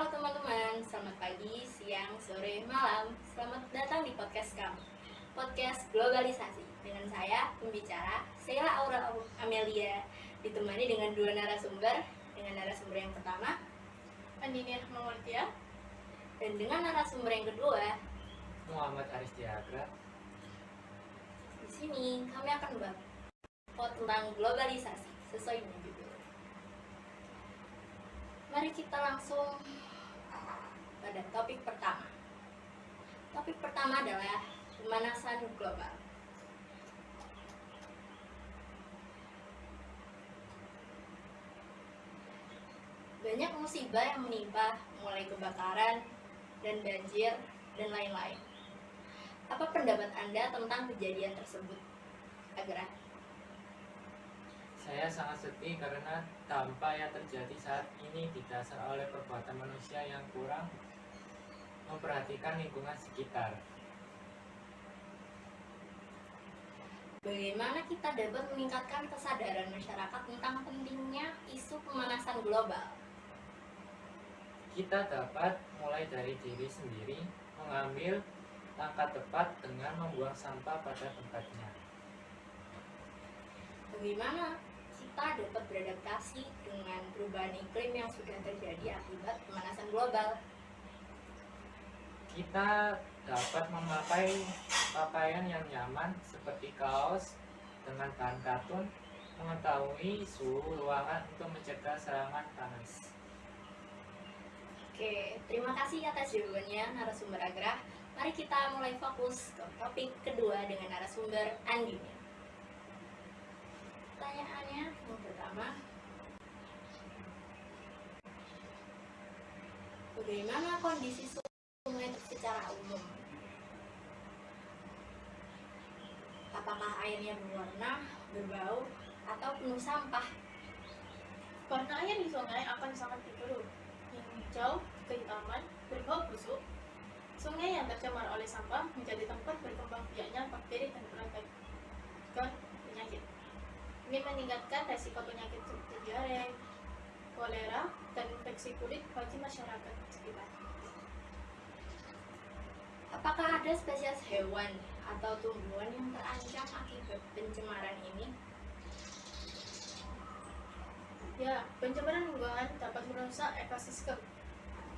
Halo teman-teman, selamat pagi, siang, sore, malam. Selamat datang di podcast kami, podcast globalisasi. Dengan saya, pembicara Sheila Aura Amelia, ditemani dengan dua narasumber. Dengan narasumber yang pertama, Andini Rahmawardiyah, dan dengan narasumber yang kedua. Muhammad Aristiagra. Di sini kami akan bahas tentang globalisasi sesuai dengan judul. Mari kita langsung pada topik pertama. Topik pertama adalah pemanasan global. Banyak musibah yang menimpa, mulai kebakaran dan banjir dan lain-lain. Apa pendapat Anda tentang kejadian tersebut, Agra? Saya sangat sedih karena dampak yang terjadi saat ini didasar oleh perbuatan manusia yang kurang memperhatikan lingkungan sekitar. Bagaimana kita dapat meningkatkan kesadaran masyarakat tentang pentingnya isu pemanasan global? Kita dapat mulai dari diri sendiri, mengambil langkah tepat dengan membuang sampah pada tempatnya. Bagaimana kita dapat beradaptasi dengan perubahan iklim yang sudah terjadi akibat pemanasan global? Kita dapat memakai pakaian yang nyaman seperti kaos dengan bahan katun, mengetahui suhu ruangan untuk mencegah serangan panas. Oke, terima kasih atas jawabannya narasumber Agra. Mari kita mulai fokus ke topik kedua dengan narasumber Andini. Pertanyaannya yang pertama, bagaimana kondisi sungai secara umum? Apakah airnya berwarna, berbau, atau penuh sampah? warna air di sungai akan sangat biru, hijau, kehitaman, berbau busuk. Sungai yang tercemar oleh sampah menjadi tempat berkembang biaknya bakteri dan beragam penyakit. Ini meningkatkan resiko penyakit seperti diare, kolera, dan infeksi kulit bagi masyarakat sekitar. Apakah ada spesies hewan atau tumbuhan yang terancam akibat pencemaran ini? Ya, pencemaran lingkungan dapat merusak ekosistem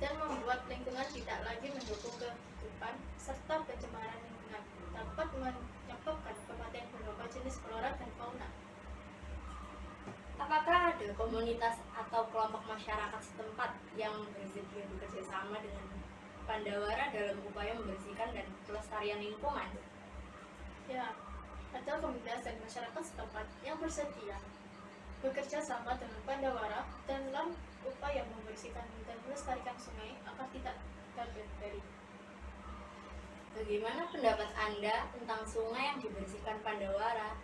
dan membuat lingkungan tidak lagi mendukung kehidupan, serta pencemaran lingkungan dapat menyebabkan kematian beberapa jenis flora dan fauna. Apakah ada komunitas atau kelompok masyarakat setempat yang bersedia bekerja sama dengan Pandawara dalam upaya membersihkan dan pelestarian lingkungan? Ya, ada komunitas dan masyarakat setempat yang bersedia bekerja sama dengan Pandawara dalam upaya membersihkan dan melestarikan sungai agar tidak terbakteri. Bagaimana pendapat Anda tentang sungai yang dibersihkan Pandawara,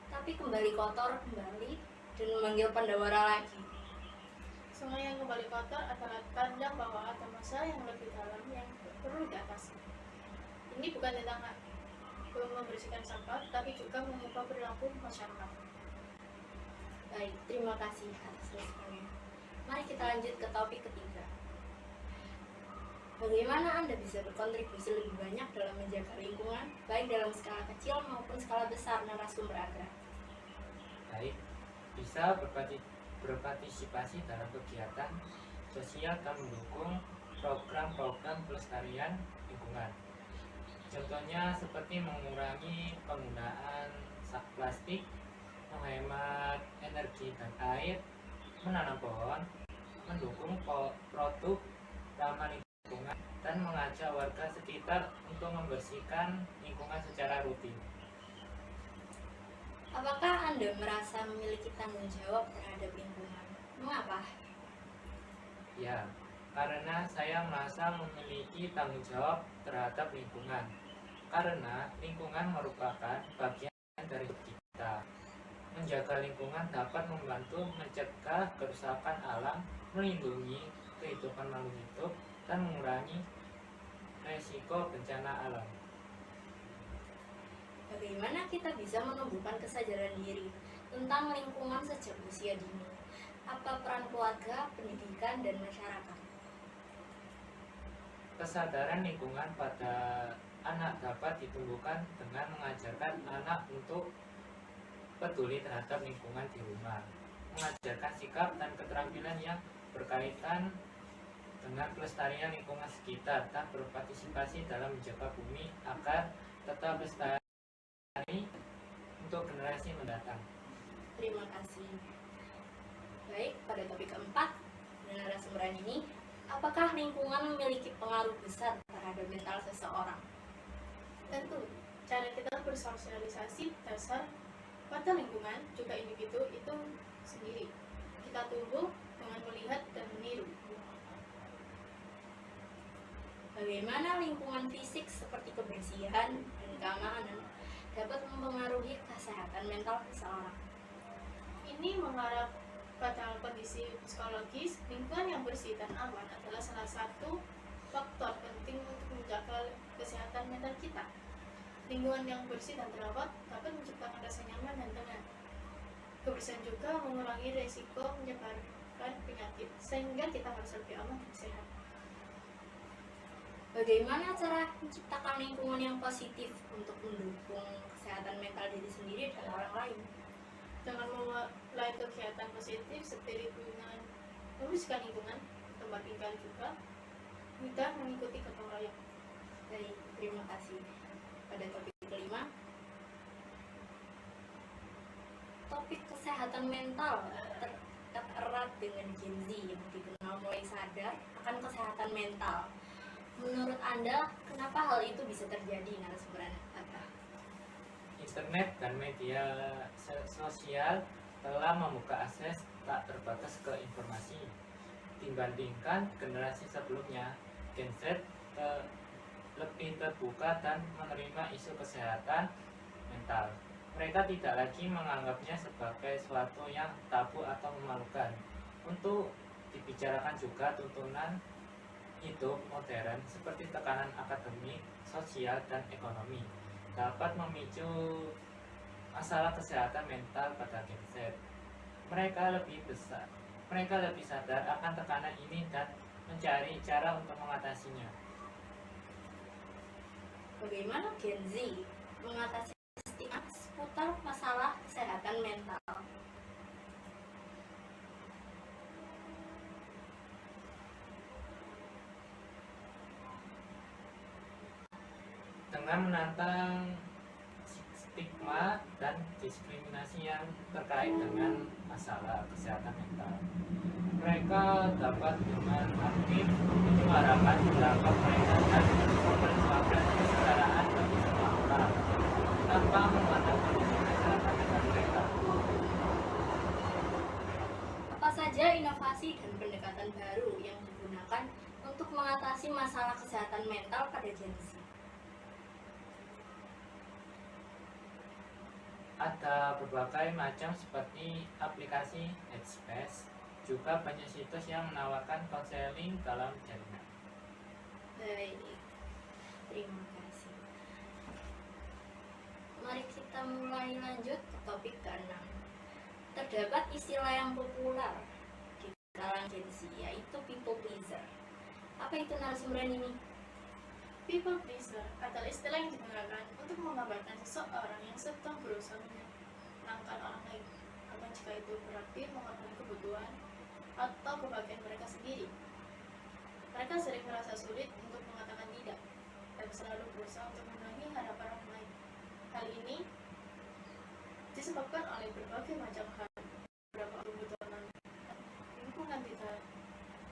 tapi kembali kotor kembali dan memanggil Pandawara lagi? Sungai yang kembali kotor adalah tanda bahwa ada masalah yang lebih dalam yang perlu diatasi. Ini bukan tentang membersihkan sampah, tapi juga mengubah perilaku masyarakat. Baik, terima kasih atas responnya. Mari kita lanjut ke topik ketiga. Bagaimana Anda bisa berkontribusi lebih banyak dalam menjaga lingkungan, baik dalam skala kecil maupun skala besar, narasumber Agra? Baik, bisa berpartisipasi dalam kegiatan sosial dan mendukung program-program pelestarian lingkungan. Contohnya seperti mengurangi penggunaan sak plastik, menghemat energi dan air, menanam pohon, mendukung produk ramah lingkungan, dan mengajak warga sekitar untuk membersihkan lingkungan secara rutin. Apakah Anda merasa memiliki tanggung jawab terhadap lingkungan? Mengapa? Ya, karena saya merasa memiliki tanggung jawab terhadap lingkungan. Karena lingkungan merupakan bagian dari kita. Menjaga lingkungan dapat membantu mencegah kerusakan alam, melindungi kehidupan makhluk hidup, dan mengurangi resiko bencana alam. Bagaimana kita bisa menumbuhkan kesadaran diri tentang lingkungan sejak usia dini? Apa peran keluarga, pendidikan, dan masyarakat? Kesadaran lingkungan pada anak dapat ditumbuhkan dengan mengajarkan anak untuk peduli terhadap lingkungan di rumah, mengajarkan sikap dan keterampilan yang berkaitan dengan pelestarian lingkungan sekitar, dan berpartisipasi dalam menjaga bumi agar tetap lestari untuk generasi mendatang. Terima kasih. Baik, pada topik keempat dengan narasumber ini, apakah lingkungan memiliki pengaruh besar terhadap mental seseorang? Tentu, cara kita bersosialisasi dasar pada lingkungan juga individu itu sendiri. Kita tumbuh dengan melihat dan meniru. Bagaimana lingkungan fisik seperti kebersihan dan keamanan dapat mempengaruhi kesehatan mental seseorang? Ini mengarah pada kondisi psikologis. Lingkungan yang bersih dan aman adalah salah satu faktor penting untuk menjaga kesehatan mental kita. Lingkungan yang bersih dan terawat dapat menciptakan rasa nyaman dan tenang. Kebersihan juga mengurangi risiko menyebarkan penyakit, sehingga kita merasa lebih aman dan sehat. Bagaimana cara menciptakan lingkungan yang positif untuk mendukung kesehatan mental diri sendiri dan orang lain? Dengan memulai kegiatan positif seperti dengan membersihkan lingkungan, tempat tinggal juga, mudah mengikuti gotong royong. Baik, terima kasih. Pada topik kelima, topik kesehatan mental terkait erat dengan Gen Z yang dikenal mulai sadar akan kesehatan mental. Menurut Anda, kenapa hal itu bisa terjadi, narasumber Anda? Internet dan media sosial telah membuka akses tak terbatas ke informasi. Dibandingkan generasi sebelumnya, Gen Z lebih terbuka dan menerima isu kesehatan mental. Mereka tidak lagi menganggapnya sebagai sesuatu yang tabu atau memalukan. Untuk dibicarakan juga tuntunan hidup modern seperti tekanan akademik, sosial, dan ekonomi dapat memicu masalah kesehatan mental pada Gen Z. Mereka lebih sadar akan tekanan ini dan mencari cara untuk mengatasinya. Bagaimana Gen Z mengatasi stigma seputar masalah kesehatan mental? Dengan menantang stigma dan diskriminasi yang terkait dengan masalah kesehatan mental, mereka dapat dengan aktif menyuarakan pendapat mereka dan memperjuangkan kesetaraan bagi semua orang tanpa memandang kondisi kesehatan mental mereka. Apa saja inovasi dan pendekatan baru yang digunakan untuk mengatasi masalah kesehatan mental pada Gen Z? Ada berbagai macam seperti aplikasi Headspace, juga banyak situs yang menawarkan konseling dalam jaringan. Baik, terima kasih. Mari kita mulai lanjut ke topik ke-6. Terdapat istilah yang populer di kalangan Gen Z, yaitu people pleaser. Apa itu, narasumber ini? People pleaser adalah istilah yang digunakan untuk menggambarkan seseorang yang sedang berusaha menyenangkan orang lain, bahkan jika itu berarti mengorbankan kebutuhan atau kebahagiaan mereka sendiri. Mereka sering merasa sulit untuk mengatakan tidak dan selalu berusaha untuk memenuhi harapan orang lain. Hal ini disebabkan oleh berbagai macam hal, beberapa kebutuhan lingkungan tidak,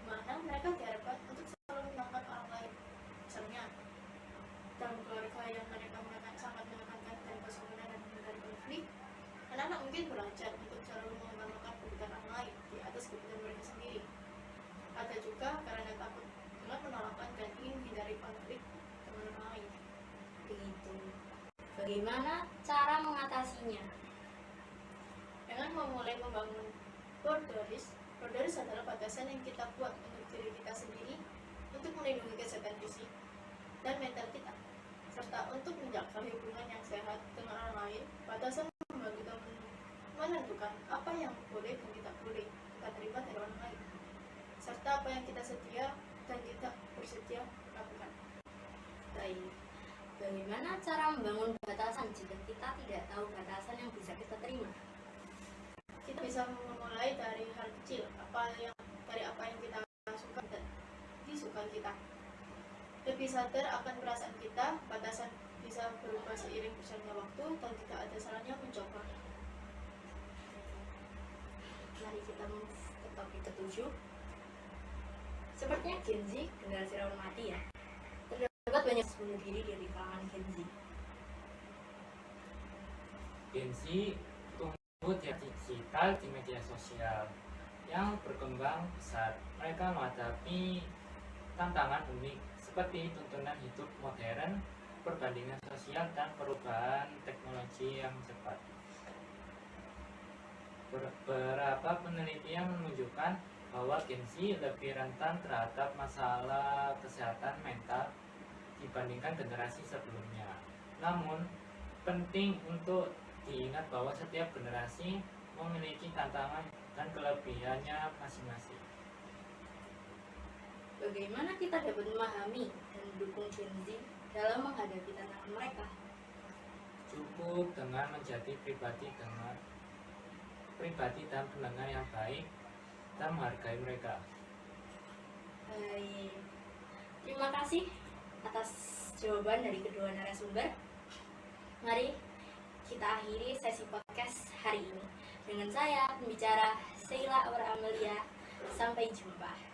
mana mereka diharapkan untuk selalu menyenangkan orang lain. Misalnya, dalam keluarga yang mereka sangat menekankan tempo kesopanan dan menghindari konflik, anak-anak mungkin belajar untuk selalu mengutamakan kebutuhan orang lain di atas kebutuhan mereka sendiri. Ada juga karena takut dengan penolakan dan ingin menghindari konflik dengan orang lain. Begitu. Bagaimana cara mengatasinya? Dengan memulai membangun boundaries adalah batasan yang kita buat untuk diri kita sendiri untuk melindungi kesehatan fisik dan mental kita, serta untuk menjaga hubungan yang sehat dengan orang lain. Batasan membantu kita menentukan apa yang boleh dan tidak boleh kita terima dari orang lain, serta apa yang kita sedia dan tidak bersedia melakukan. Baik. Bagaimana cara membangun batasan jika kita tidak tahu batasan yang bisa kita terima? Kita bisa memulai dari hal kecil, dari apa yang kita suka dan disukai kita. Lebih sadar akan perasaan kita, batasan bisa berubah seiring berjalannya waktu dan tidak ada salahnya mencoba. Mari kita move ke topik ketujuh. Sepertinya Gen Z generasi rawan mati ya. Terdapat banyak bunuh diri dari kalangan Gen Z. Gen Z tumbuh di digital di media sosial yang berkembang pesat. Mereka menghadapi tantangan unik seperti tuntunan hidup modern, perbandingan sosial, dan perubahan teknologi yang cepat. Beberapa penelitian menunjukkan bahwa Gen Z lebih rentan terhadap masalah kesehatan mental dibandingkan generasi sebelumnya. Namun, penting untuk diingat bahwa setiap generasi memiliki tantangan dan kelebihannya masing-masing. Bagaimana kita dapat memahami dan mendukung Gen Z dalam menghadapi tantangan mereka? Cukup dengan menjadi pribadi dan pendengar yang baik dan menghargai mereka. Baik. Terima kasih atas jawaban dari kedua narasumber. Mari kita akhiri sesi podcast hari ini dengan saya, pembicara Sheila Aura Amelia. Sampai jumpa.